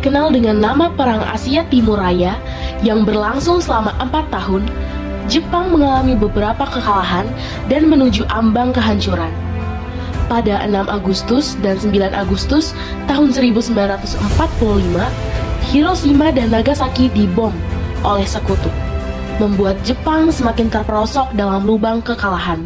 dikenal dengan nama Perang Asia Timur Raya yang berlangsung selama 4 tahun, Jepang mengalami beberapa kekalahan dan menuju ambang kehancuran. Pada 6 Agustus dan 9 Agustus tahun 1945, Hiroshima dan Nagasaki dibom oleh sekutu, membuat Jepang semakin terperosok dalam lubang kekalahan.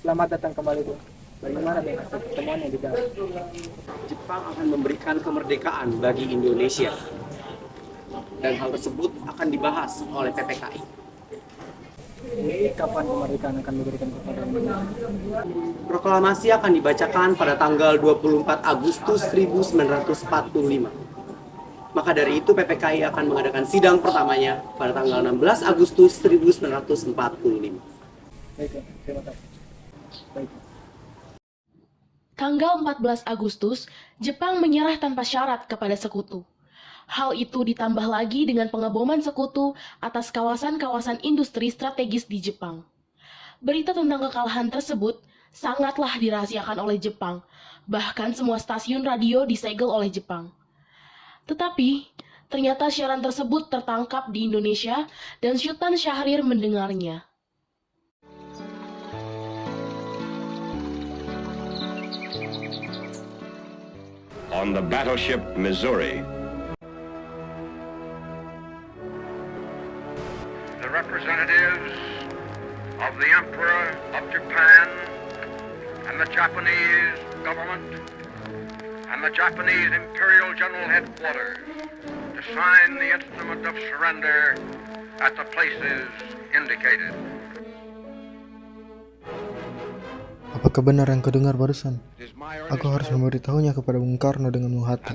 Selamat datang kembali, Bu. Bagaimana dengan hasil pertemuan yang digelar? Jepang akan memberikan kemerdekaan bagi Indonesia, dan hal tersebut akan dibahas oleh PPKI. Ini kapan kemerdekaan akan diberikan kepada Indonesia? Proklamasi akan dibacakan pada tanggal 24 Agustus 1945. Maka dari itu PPKI akan mengadakan sidang pertamanya pada tanggal 16 Agustus 1945. Baik, terima kasih. Baik. Tanggal 14 Agustus, Jepang menyerah tanpa syarat kepada sekutu. Hal itu ditambah lagi dengan pengeboman sekutu atas kawasan-kawasan industri strategis di Jepang. Berita tentang kekalahan tersebut sangatlah dirahasiakan oleh Jepang, bahkan semua stasiun radio disegel oleh Jepang. Tetapi, ternyata siaran tersebut tertangkap di Indonesia dan Sultan Syahrir mendengarnya. On the battleship Missouri, the representatives of the Emperor of Japan and the Japanese government and the Japanese Imperial General Headquarters to sign the instrument of surrender at the places indicated. Apakah benar yang kedengar barusan? Aku harus memberitahunya kepada Bung Karno dengan Bung Hatta.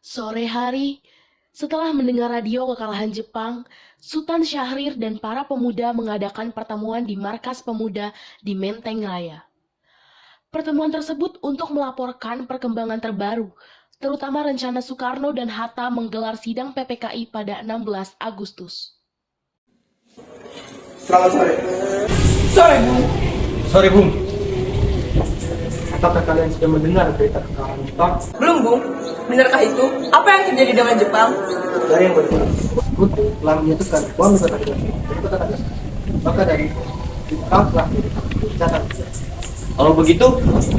Sore hari, setelah mendengar radio kekalahan Jepang, Sultan Syahrir dan para pemuda mengadakan pertemuan di markas pemuda di Menteng Raya. Pertemuan tersebut untuk melaporkan perkembangan terbaru, terutama rencana Soekarno dan Hatta menggelar sidang PPKI pada 16 Agustus. Selamat sore. Sorry, Bung. Sore, Bung. Apakah kalian sudah mendengar berita kekalahan Jepang? Belum, Bung. Benarkah itu? Apa yang terjadi dengan Jepang? Dari yang berkurang, sekutu telah menyatukan bom di kota Hiroshima dan kota Nagasaki. Maka dari itu, Jepang telah dicatat. Kalau begitu,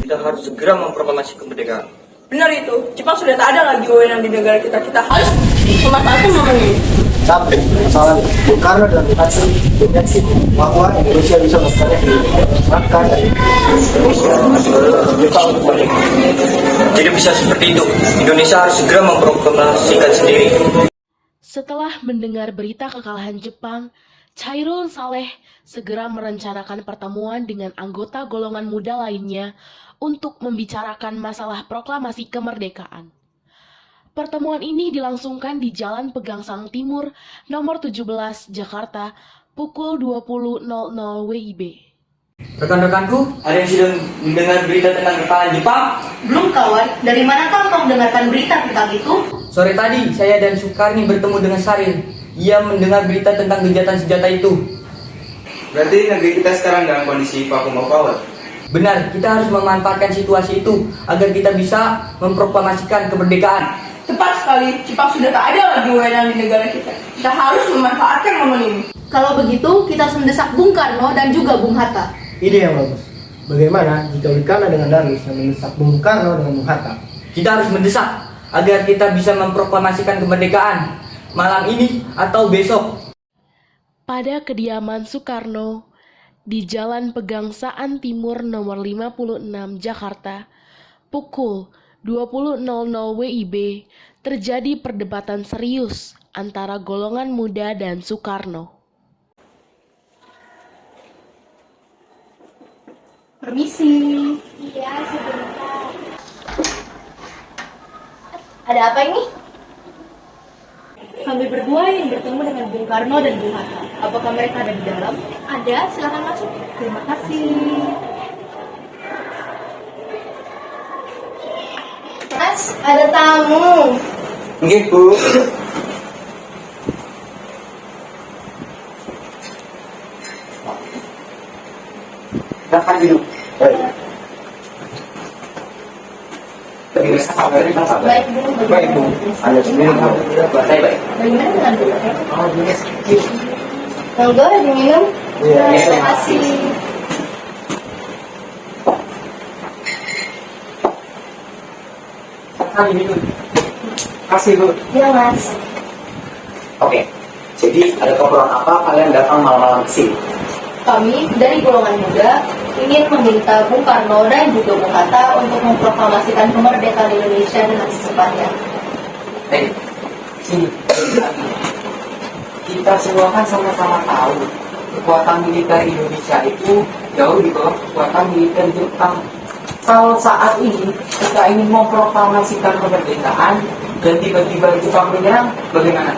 kita harus segera memproklamasi kemerdekaan. Benar itu. Jepang sudah tak ada lagi wewenang di negara kita. Kita harus memanfaatkan momen ini. Tapi kesalahan Bung Karno dan Bung Hatta berjanji bahwa Indonesia bisa melakukannya sendiri. Maka dari Indonesia Jepang untuk merdeka. Tidak bisa seperti itu. Indonesia harus segera memproklamasikan sendiri. Setelah mendengar berita kekalahan Jepang, Chairul Saleh segera merencanakan pertemuan dengan anggota golongan muda lainnya untuk membicarakan masalah proklamasi kemerdekaan. Pertemuan ini dilangsungkan di Jalan Pegangsaan Timur, nomor 17, Jakarta, pukul 20.00 WIB. Rekan-rekanku, ada yang sudah mendengar berita tentang kekalahan Jepang? Belum, kawan. Dari manakah kau mendengarkan berita tentang itu? Sore tadi, saya dan Sukarni bertemu dengan Saril. Ia mendengar berita tentang gencatan senjata itu. Berarti negeri kita sekarang dalam kondisi vacuum of power. Benar, kita harus memanfaatkan situasi itu agar kita bisa memproklamasikan kemerdekaan. Tepat sekali. Jepang sudah tak ada lagi wewenang di negara kita. Kita harus memanfaatkan momen ini. Kalau begitu, kita harus mendesak Bung Karno dan juga Bung Hatta. Ide yang bagus. Bagaimana jika Wikana dengan Darwis yang mendesak Bung Karno dengan Bung Hatta? Kita harus mendesak agar kita bisa memproklamasikan kemerdekaan malam ini atau besok. Pada kediaman Soekarno di Jalan Pegangsaan Timur nomor 56 Jakarta, pukul 20.00 WIB, terjadi perdebatan serius antara golongan muda dan Soekarno. Permisi. Iya, sebentar. Ada apa ini? Kami berdua yang bertemu dengan Bung Karno dan Bung Hatta. Apakah mereka ada di dalam? Ada, silakan masuk. Terima kasih. Mas, ada tamu. Nggih, Bu. Silahkan duduk. Baik. Baik, Bu. Baik, Bu. Anda sendiri Saya baik. Bagaimana dengan Bu? Oh, yes. Monggo, diminum. Iya. Terima kasih. Silahkan duduk. Kasih, Bu. Ya, Mas. Oke, jadi ada keperluan apa kalian datang malam-malam ke sini? Kami dari golongan muda ingin meminta Bung Karno dan juga Bung Hatta untuk memproklamasikan kemerdekaan Indonesia dengan secepatnya. Sini. Kita semua kan sama-sama tahu kekuatan militer Indonesia itu jauh di bawah kekuatan militer Jepang. Kalau saat ini kita ingin memproklamasikan kemerdekaan dan tiba-tiba Jepang menyerang, bagaimana?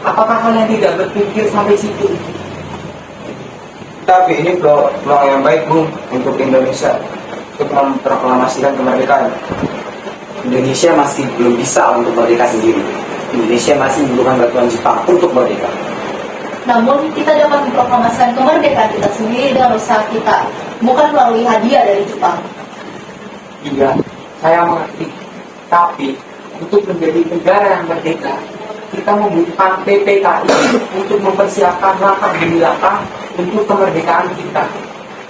Apakah kalian tidak berpikir sampai situ? Tapi ini peluang yang baik, Bung, untuk Indonesia untuk memproklamasikan kemerdekaan. Indonesia masih belum bisa untuk merdeka sendiri. Indonesia masih membutuhkan bantuan Jepang untuk merdeka. Namun kita dapat memproklamasikan kemerdekaan kita sendiri dengan usaha kita, bukan melalui hadiah dari Jepang. Iya, saya mengerti. Tapi untuk menjadi negara yang merdeka, kita membutuhkan PPKI untuk mempersiapkan langkah demi langkah untuk kemerdekaan kita.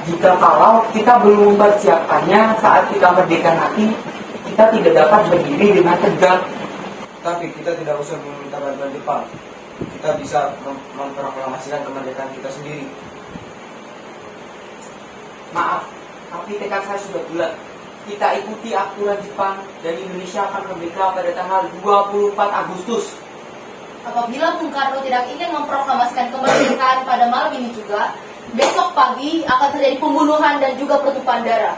Jika kalau kita belum mempersiapkannya saat kita merdeka nanti, kita tidak dapat berdiri dengan tegak. Tapi kita tidak usah meminta bantuan Jepang. Kita bisa memproklamasikan kemerdekaan kita sendiri. Maaf, tapi tekad saya sudah bulat. Kita ikuti aturan Jepang dan Indonesia akan merdeka pada tanggal 24 Agustus. Apabila Bung Karno tidak ingin memproklamasikan kemerdekaan pada malam ini juga, besok pagi akan terjadi pembunuhan dan juga pertumpahan darah.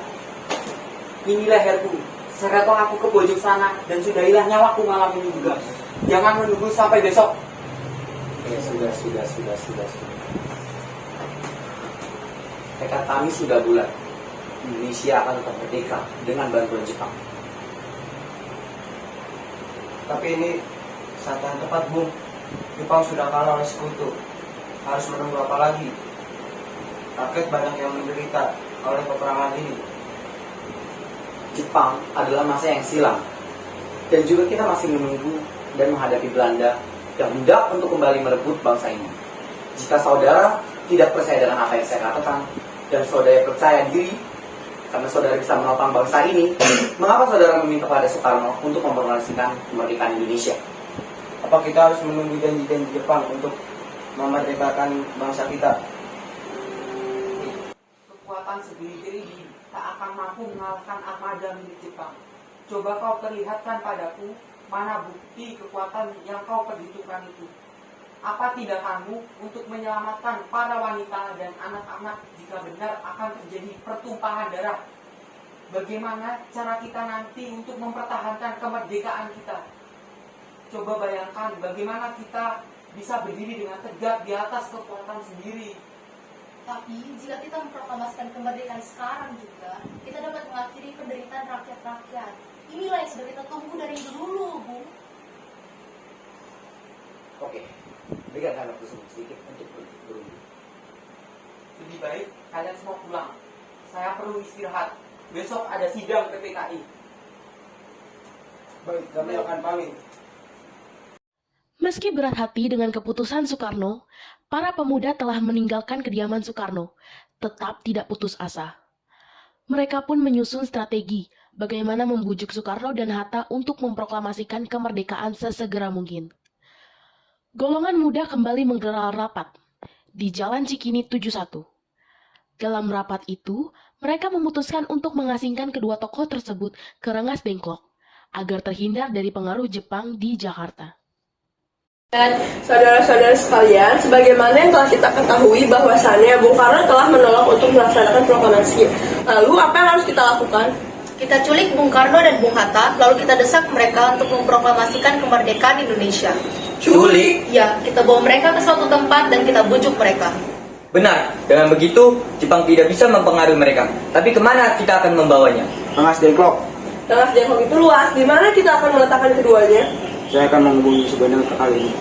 Inilah Herku, seretong aku ke pojok sana dan sudahilah nyawaku malam ini juga. Jangan menunggu sampai besok. Ya, sudah. Tekad kami sudah bulat. Indonesia akan tetap merdeka dengan bantuan Jepang. Tapi ini saat yang tepat, Bung. Jepang sudah kalah oleh sekutu. Harus menunggu apa lagi? Rakyat banyak yang menderita oleh peperangan ini. Jepang adalah masa yang silam. Dan juga kita masih menunggu dan menghadapi Belanda yang hendak untuk kembali merebut bangsa ini. Jika saudara tidak percaya dengan apa yang saya katakan, dan saudara percaya diri, karena saudara bisa menopang bangsa ini, mengapa saudara meminta pada Soekarno untuk memproklamasikan kemerdekaan Indonesia? Apa kita harus menunggu janji-janji Jepang untuk memerdekakan bangsa kita? Kekuatan segeri-geri tak akan mampu mengalahkan armada milik Jepang. Coba kau perlihatkan padaku mana bukti kekuatan yang kau perhitungkan itu. Apa tindakanmu untuk menyelamatkan para wanita dan anak-anak jika benar akan terjadi pertumpahan darah? Bagaimana cara kita nanti untuk mempertahankan kemerdekaan kita? Coba bayangkan bagaimana kita bisa berdiri dengan tegak di atas kekuatan sendiri. Tapi jika kita memproklamasikan kemerdekaan sekarang juga, kita dapat mengakhiri penderitaan rakyat-rakyat. Inilah yang sudah kita tunggu dari dulu, Bu. Oke, berikan kami waktu sedikit untuk berunding. Lebih baik kalian semua pulang. Saya perlu istirahat. Besok ada sidang PPKI. Baik, kami akan pamit. Meski berat hati dengan keputusan Soekarno, para pemuda telah meninggalkan kediaman Soekarno, tetap tidak putus asa. Mereka pun menyusun strategi bagaimana membujuk Soekarno dan Hatta untuk memproklamasikan kemerdekaan sesegera mungkin. Golongan muda kembali menggelar rapat di Jalan Cikini 71. Dalam rapat itu, mereka memutuskan untuk mengasingkan kedua tokoh tersebut ke Rengas Dengklok agar terhindar dari pengaruh Jepang di Jakarta. Dan saudara-saudara sekalian, sebagaimana yang telah kita ketahui bahwasannya Bung Karno telah menolak untuk melaksanakan proklamasi. Lalu apa yang harus kita lakukan? Kita culik Bung Karno dan Bung Hatta, lalu kita desak mereka untuk memproklamasikan kemerdekaan Indonesia. Culik? Ya, kita bawa mereka ke suatu tempat dan kita bujuk mereka. Benar, dengan begitu Jepang tidak bisa mempengaruhi mereka. Tapi kemana kita akan membawanya? Rengas Dengklok. Rengas Dengklok itu luas, di mana kita akan meletakkan keduanya? Saya akan menghubungi sebenarnya kali ini.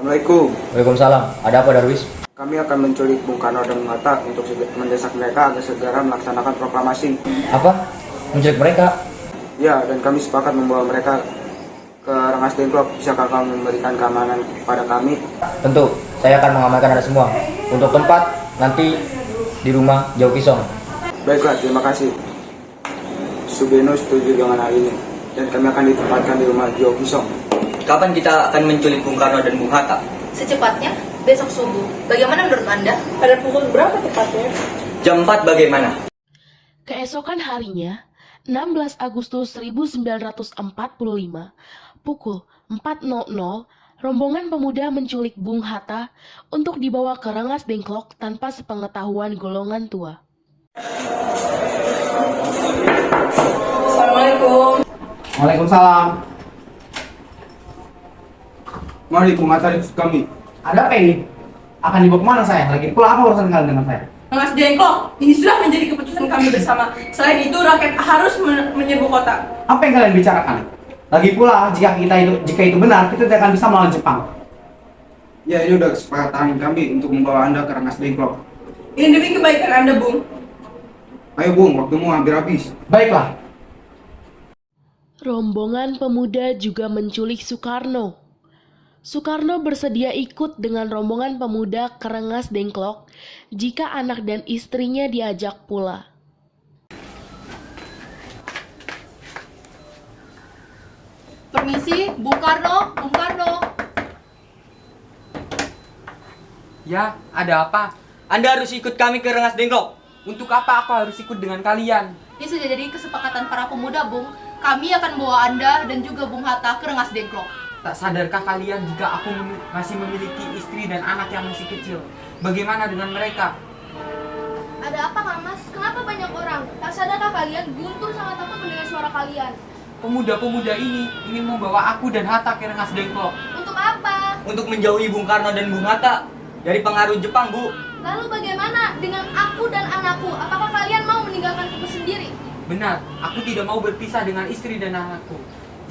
Assalamualaikum. Waalaikumsalam. Ada apa Darwis? Kami akan menculik Bung Karno dan Bung Hatta untuk mendesak mereka agar segera melaksanakan proklamasi. Apa? Menculik mereka? Ya, dan kami sepakat membawa mereka ke Rengas Dengklok. Bisakah kamu memberikan keamanan kepada kami? Tentu. Saya akan mengamankan Anda semua. Untuk tempat, nanti di rumah Jauh Kisong. Baiklah, terima kasih. Subeno setuju dengan hal ini, dan kami akan ditempatkan di rumah Jauh Kisong. Kapan kita akan menculik Bung Karno dan Bung Hatta? Secepatnya, besok subuh. Bagaimana menurut Anda? Pada pukul berapa tepatnya? Jam 4 bagaimana? Keesokan harinya, 16 Agustus 1945, pukul 4.00, rombongan pemuda menculik Bung Hatta untuk dibawa ke Rengas Dengklok tanpa sepengetahuan golongan tua. Assalamualaikum. Waalaikumsalam. Mari pengacara kami. Ada apa ini? Akan dibawa kemana saya? Lagi pula apa urusan kalian dengan saya? Rengas Dengklok, ini sudah menjadi keputusan kami bersama. Selain itu, rakyat harus menyerbu kota. Apa yang kalian bicarakan? Lagi pula, jika itu benar, kita tidak akan bisa melawan Jepang. Ya, ini udah kesepakatan kami untuk membawa Anda ke Rengas Dengklok. Ini demi kebaikan Anda, Bung. Ayo Bung, waktumu hampir habis. Baiklah. Rombongan pemuda juga menculik Soekarno. Soekarno bersedia ikut dengan rombongan pemuda ke Rengas Dengklok jika anak dan istrinya diajak pula. Permisi, Bung Karno, Bung Karno. Ya, ada apa? Anda harus ikut kami ke Rengas Dengklok. Untuk apa aku harus ikut dengan kalian? Ini sudah jadi kesepakatan para pemuda, Bung. Kami akan bawa Anda dan juga Bung Hatta ke Rengas Dengklok. Tak sadarkah kalian jika aku masih memiliki istri dan anak yang masih kecil? Bagaimana dengan mereka? Ada apa, Kang Mas? Kenapa banyak orang? Tak sadarkah kalian? Guntur sangat takut mendengar suara kalian. Pemuda-pemuda ini ingin membawa aku dan Hatta ke Rengas Dengklok. Untuk apa? Untuk menjauhi Bung Karno dan Bung Hatta dari pengaruh Jepang, Bu. Lalu bagaimana dengan aku dan anakku? Apakah kalian mau meninggalkanku sendiri? Benar, aku tidak mau berpisah dengan istri dan anakku.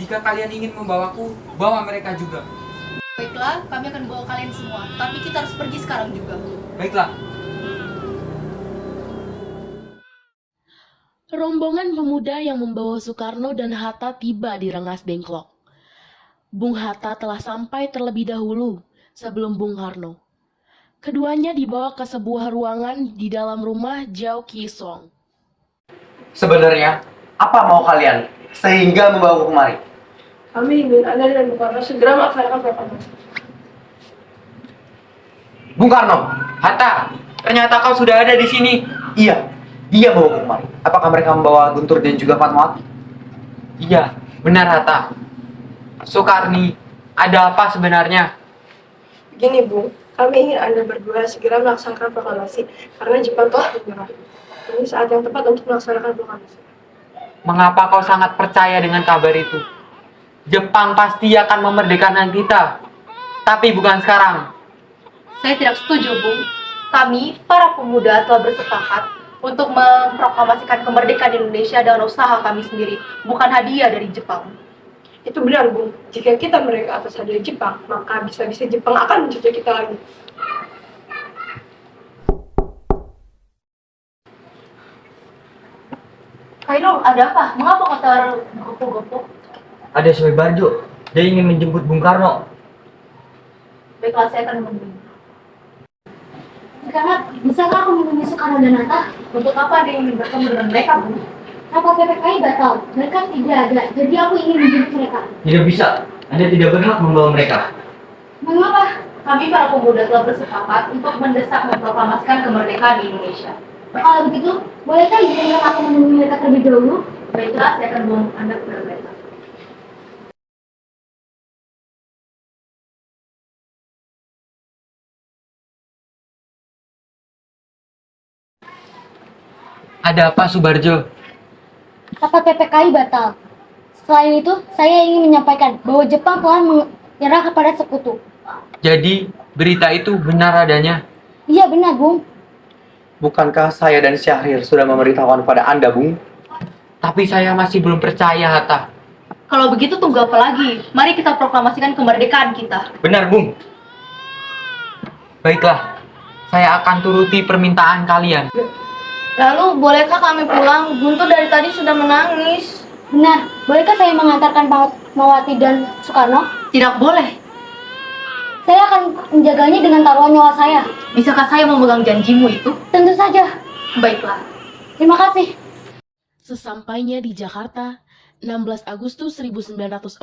Jika kalian ingin membawaku, bawa mereka juga. Baiklah, kami akan bawa kalian semua. Tapi kita harus pergi sekarang juga. Baiklah. Rombongan pemuda yang membawa Soekarno dan Hatta tiba di Rengas Dengklok. Bung Hatta telah sampai terlebih dahulu sebelum Bung Karno. Keduanya dibawa ke sebuah ruangan di dalam rumah Jauh Kisong. Sebenarnya, apa mau kalian sehingga membawa kemari? Kami ingin Anda dan Bung Karno segera melaksanakan proklamasi. Bung Karno, Hatta, ternyata kau sudah ada di sini. Iya, dia bawa kemari. Apakah mereka membawa Guntur dan juga Fatmawati? Iya, benar Hatta. Soekarni, ada apa sebenarnya? Begini, Bung. Kami ingin Anda berdua segera melaksanakan proklamasi karena Jepang telah menyerah. Ini saat yang tepat untuk melaksanakan proklamasi. Mengapa kau sangat percaya dengan kabar itu? Jepang pasti akan memerdekakan kita. Tapi bukan sekarang. Saya tidak setuju, Bung. Kami, para pemuda, telah bersepakat untuk memproklamasikan kemerdekaan Indonesia dengan usaha kami sendiri, bukan hadiah dari Jepang. Itu benar, Bung. Jika kita mereka atas hadiah Jepang, maka bisa-bisa Jepang akan menjajah kita lagi. Kairo, ada apa? Mengapa kau tergopoh-gopoh? Ada Soe Barjo. Dia ingin menjemput Bung Karno. Baiklah, saya akan menunggu. Sekarang, bisakah aku menemui Soekarno dan Hatta? Untuk apa dia ingin bertemu dengan mereka, Bung? Rapat PPKI batal, mereka tidak ada, jadi aku ingin menjemput mereka. Tidak bisa. Anda tidak berhak membawa mereka. Mengapa? Kami, para pemuda, telah bersepakat untuk mendesak memproklamasikan kemerdekaan di Indonesia. Kalau begitu, bolehkah izinkan aku menemui mereka terlebih dahulu? Baiklah, saya akan bawa Anda kepada mereka. Ada apa, Subarjo? Rapat PPKI batal. Selain itu, saya ingin menyampaikan bahwa Jepang telah menyerah kepada sekutu. Jadi, berita itu benar adanya? Iya benar, Bung. Bukankah saya dan Syahrir sudah memberitahukan pada Anda, Bung? Tapi saya masih belum percaya, Hatta. Kalau begitu tunggu apa lagi? Mari kita proklamasikan kemerdekaan kita. Benar, Bung. Baiklah, saya akan turuti permintaan kalian. Lalu, bolehkah kami pulang? Guntur dari tadi sudah menangis. Benar, bolehkah saya mengantarkan Mawati dan Soekarno? Tidak boleh. Saya akan menjaganya dengan taruhan nyawa saya. Bisakah saya memegang janjimu itu? Tentu saja. Baiklah. Terima kasih. Sesampainya di Jakarta, 16 Agustus 1945,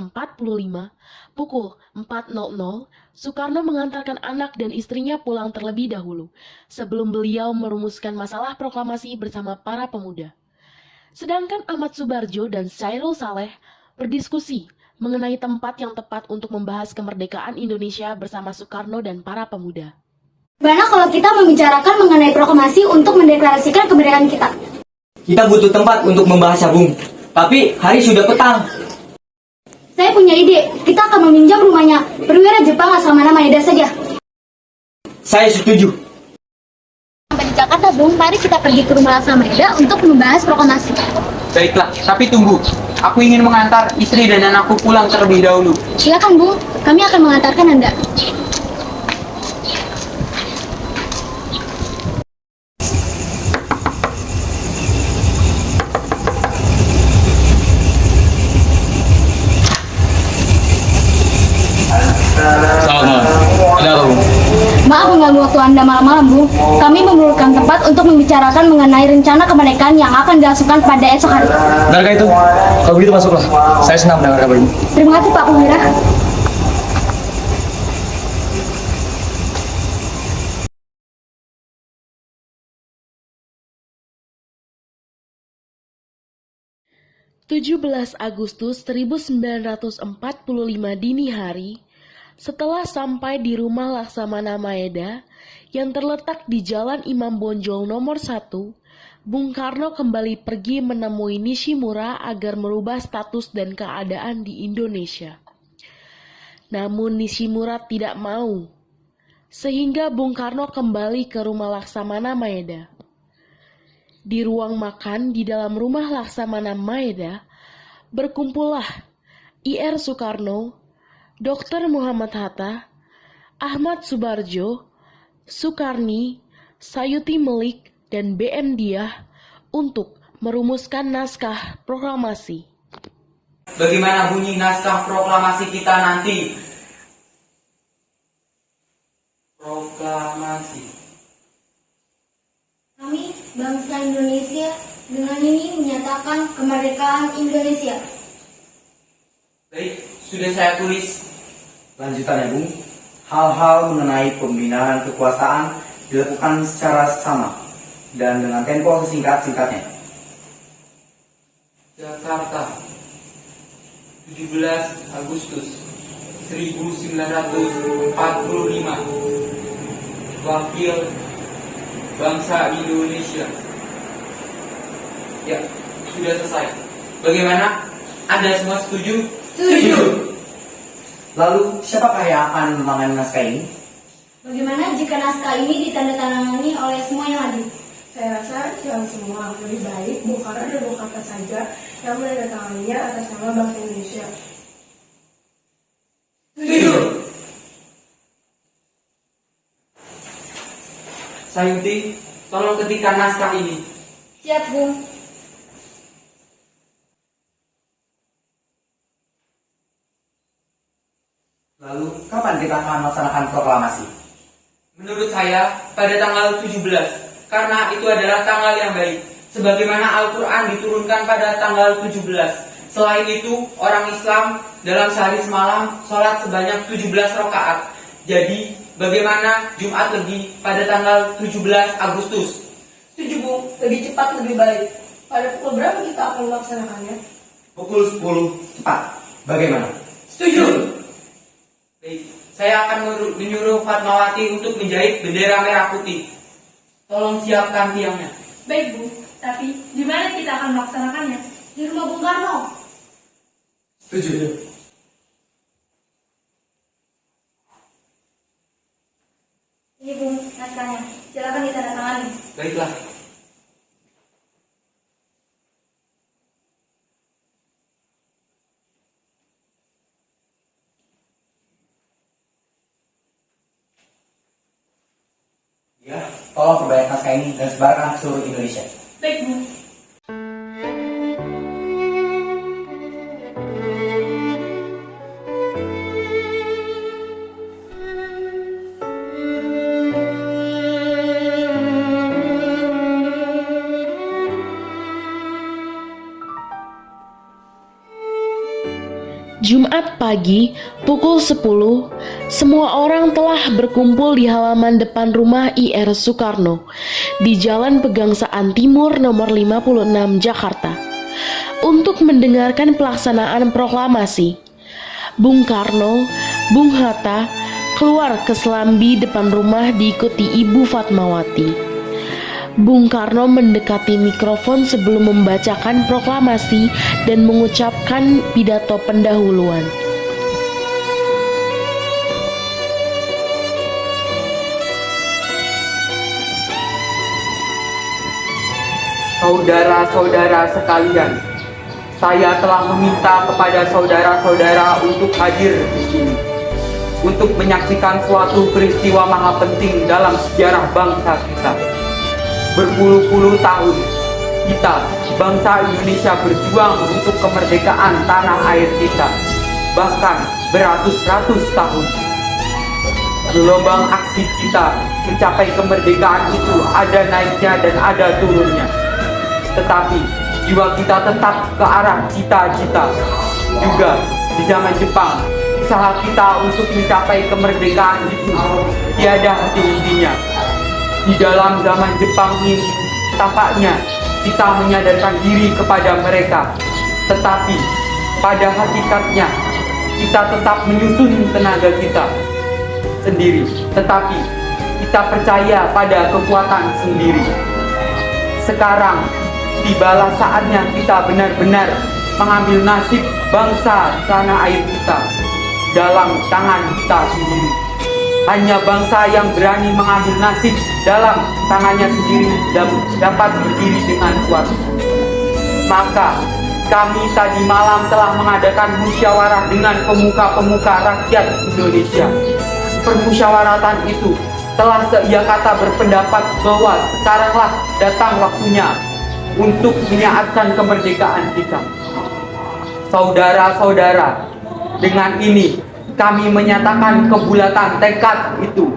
pukul 4.00, Soekarno mengantarkan anak dan istrinya pulang terlebih dahulu, sebelum beliau merumuskan masalah proklamasi bersama para pemuda. Sedangkan Ahmad Subarjo dan Chairul Saleh berdiskusi mengenai tempat yang tepat untuk membahas kemerdekaan Indonesia bersama Soekarno dan para pemuda. Bagaimana kalau kita membicarakan mengenai proklamasi untuk mendeklarasikan kemerdekaan kita? Kita butuh tempat untuk membahasnya, Bung. Tapi hari sudah petang. Saya punya ide. Kita akan meminjam rumahnya perwira Jepang Laksamana Maeda saja. Saya setuju. Sampai di Jakarta, Bung. Mari kita pergi ke rumah Laksamana Maeda untuk membahas proklamasi. Baiklah, tapi tunggu. Aku ingin mengantar istri dan anakku pulang terlebih dahulu. Silakan, Bung. Kami akan mengantarkan Anda. Maaf mengganggu waktu Anda malam-malam, Bu. Kami memerlukan tempat untuk membicarakan mengenai rencana kemerdekaan yang akan dilangsungkan pada esok hari. Benarkah itu? Kalau begitu masuklah. Saya senang mendengar kabar ini. Terima kasih, Pak Perwira. (17 Agustus 1945 dini hari), setelah sampai di rumah Laksamana Maeda yang terletak di Jalan Imam Bonjol nomor 1, Bung Karno kembali pergi menemui Nishimura agar merubah status dan keadaan di Indonesia. Namun Nishimura tidak mau, sehingga Bung Karno kembali ke rumah Laksamana Maeda. Di ruang makan di dalam rumah Laksamana Maeda, berkumpullah Ir Soekarno, Dr. Muhammad Hatta, Ahmad Subarjo, Sukarni, Sayuti Melik, dan BM Diah untuk merumuskan naskah proklamasi. Bagaimana bunyi naskah proklamasi kita nanti? Proklamasi. Kami, bangsa Indonesia, dengan ini menyatakan kemerdekaan Indonesia. Baik, sudah saya tulis. Lanjutannya, Bung. Hal-hal mengenai pembinaan kekuasaan dilakukan secara sama dan dengan tempo sesingkat-singkatnya. Jakarta, 17 Agustus 1945. Wakil bangsa Indonesia. Ya, sudah selesai. Bagaimana? Anda semua setuju? Setuju. Lalu, siapakah yang akan menangani naskah ini? Bagaimana jika naskah ini ditandatangani oleh semua yang hadir? Saya rasa yang semua lebih baik Bung Karno dan Bung Hatta saja yang menandatanganinya atas nama bangsa Indonesia. Setuju. Sayuti, tolong ketikkan naskah ini. Siap, Bung. Lalu, kapan kita akan melaksanakan proklamasi? Menurut saya, pada tanggal 17, karena itu adalah tanggal yang baik. Sebagaimana Al-Quran diturunkan pada tanggal 17. Selain itu, orang Islam dalam sehari semalam sholat sebanyak 17 rakaat. Jadi, bagaimana Jumat Legi pada tanggal 17 Agustus? Setuju, Bung. Lebih cepat, lebih baik. Pada pukul berapa kita akan melaksanakannya? Pukul 10 cepat. Bagaimana? Setuju. Baik, saya akan menyuruh Fatmawati untuk menjahit bendera merah putih. Tolong siapkan tiangnya. Baik, Bu. Tapi di mana kita akan melaksanakannya? Di rumah Bung Karno. Setuju. Ini, Bung, naskahnya. Silakan ditandatangani. Baiklah. Ya, tolong perbanyak naskah ini dan sebarkan ke seluruh Indonesia. Baik, Bu. Jumat pagi, pukul 10, semua orang telah berkumpul di halaman depan rumah IR Soekarno di Jalan Pegangsaan Timur nomor 56 Jakarta untuk mendengarkan pelaksanaan proklamasi. Bung Karno, Bung Hatta keluar ke selambi depan rumah diikuti Ibu Fatmawati. Bung Karno mendekati mikrofon sebelum membacakan proklamasi dan mengucapkan pidato pendahuluan. Saudara-saudara sekalian, saya telah meminta kepada saudara-saudara untuk hadir di sini, untuk menyaksikan suatu peristiwa maha penting dalam sejarah bangsa kita. Berpuluh-puluh tahun, kita, bangsa Indonesia berjuang untuk kemerdekaan tanah air kita. Bahkan beratus-ratus tahun. Gelombang aksi kita mencapai kemerdekaan itu ada naiknya dan ada turunnya. Tetapi jiwa kita tetap ke arah cita-cita. Juga di zaman Jepang, usaha kita untuk mencapai kemerdekaan itu tiada henti-hentinya. Di dalam zaman Jepang ini, tampaknya kita menyadarkan diri kepada mereka. Tetapi, pada hakikatnya, kita tetap menyusun tenaga kita sendiri. Tetapi, kita percaya pada kekuatan sendiri. Sekarang, tibalah saatnya kita benar-benar mengambil nasib bangsa tanah air kita dalam tangan kita sendiri. Hanya bangsa yang berani mengambil nasib dalam tangannya sendiri dapat berdiri dengan kuat. Maka kami tadi malam telah mengadakan musyawarah dengan pemuka-pemuka rakyat Indonesia. Permusyawaratan itu telah seia kata berpendapat bahwa sekaranglah datang waktunya untuk menyiapkan kemerdekaan kita. Saudara-saudara, dengan ini kami menyatakan kebulatan tekad itu.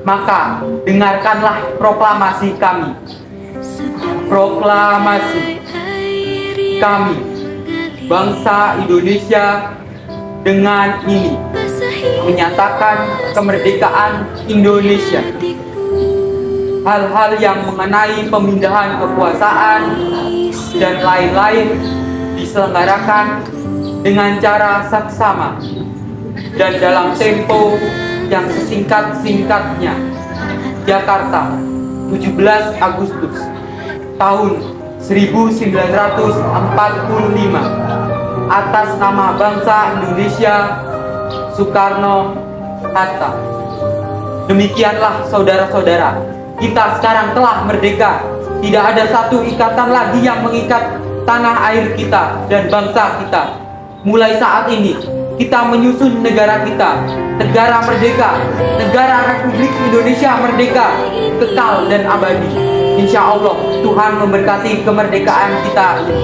Maka dengarkanlah proklamasi kami. Proklamasi kami, bangsa Indonesia, dengan ini menyatakan kemerdekaan Indonesia. Hal-hal yang mengenai pemindahan kekuasaan dan lain-lain diselenggarakan dengan cara saksama dan dalam tempo yang sesingkat-singkatnya. Jakarta, 17 Agustus tahun 1945, atas nama bangsa Indonesia, Soekarno Hatta. Demikianlah saudara-saudara, kita sekarang telah merdeka. Tidak ada satu ikatan lagi yang mengikat tanah air kita dan bangsa kita. Mulai saat ini kita menyusun negara kita, negara merdeka, negara Republik Indonesia merdeka, kekal dan abadi. Insya Allah Tuhan memberkati kemerdekaan kita ini.